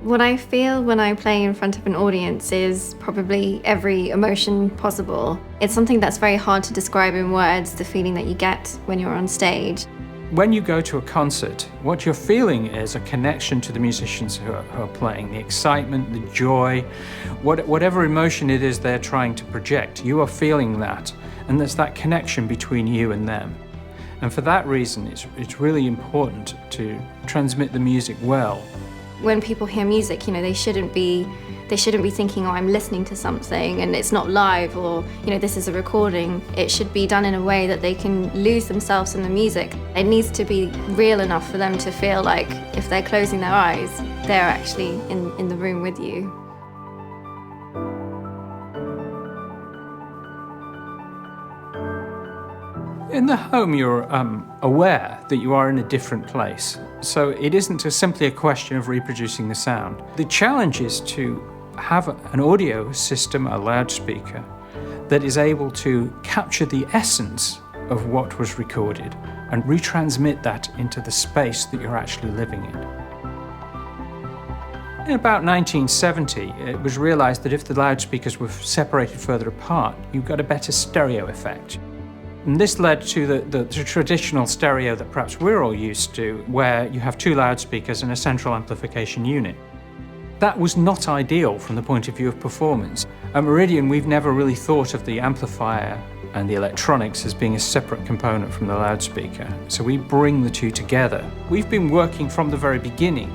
What I feel when I play in front of an audience is probably every emotion possible. It's something that's very hard to describe in words, the feeling that you get when you're on stage. When you go to a concert, what you're feeling is a connection to the musicians who are playing, the excitement, the joy, whatever emotion it is they're trying to project, you are feeling that, and there's that connection between you and them. And for that reason, it's really important to transmit the music well. When people hear music, they shouldn't be thinking, oh, I'm listening to something and it's not live, or this is a recording. It should be done in a way that they can lose themselves in the music. It needs to be real enough for them to feel like if they're closing their eyes, they're actually in the room with you. In the home, you're aware that you are in a different place. So it isn't simply a question of reproducing the sound. The challenge is to have an audio system, a loudspeaker, that is able to capture the essence of what was recorded and retransmit that into the space that you're actually living in. In about 1970, it was realized that if the loudspeakers were separated further apart, you got a better stereo effect. And this led to the traditional stereo that perhaps we're all used to, where you have two loudspeakers and a central amplification unit. That was not ideal from the point of view of performance. At Meridian, we've never really thought of the amplifier and the electronics as being a separate component from the loudspeaker. So we bring the two together. We've been working from the very beginning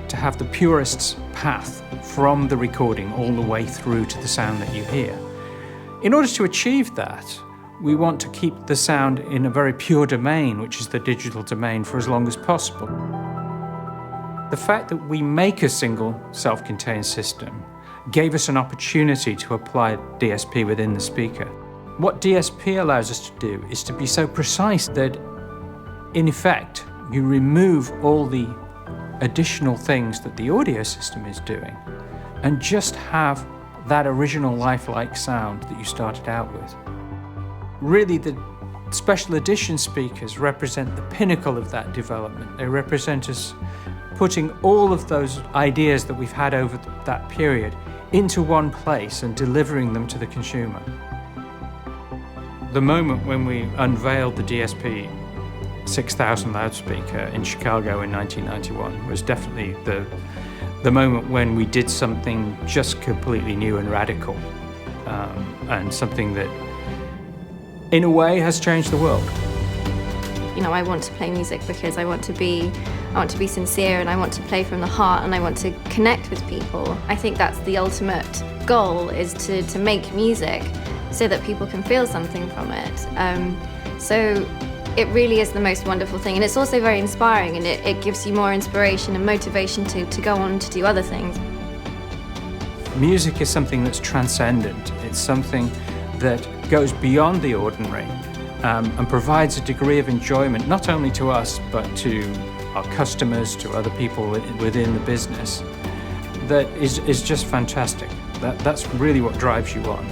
to have the purest path from the recording all the way through to the sound that you hear. In order to achieve that, we want to keep the sound in a very pure domain, which is the digital domain, for as long as possible. The fact that we make a single self-contained system gave us an opportunity to apply DSP within the speaker. What DSP allows us to do is to be so precise that, in effect, you remove all the additional things that the audio system is doing and just have that original lifelike sound that you started out with. Really, the special edition speakers represent the pinnacle of that development. They represent us putting all of those ideas that we've had over that period into one place and delivering them to the consumer. The moment when we unveiled the DSP 6000 loudspeaker in Chicago in 1991 was definitely the moment when we did something just completely new and radical, and something that in a way has changed the world. I want to play music because I want to be sincere, and I want to play from the heart, and I want to connect with people. I think that's the ultimate goal, is to make music so that people can feel something from it. So it really is the most wonderful thing, and it's also very inspiring, and it gives you more inspiration and motivation to go on to do other things. Music is something that's transcendent. It's something that goes beyond the ordinary, and provides a degree of enjoyment not only to us but to our customers, to other people within the business, that is just fantastic. That's really what drives you on.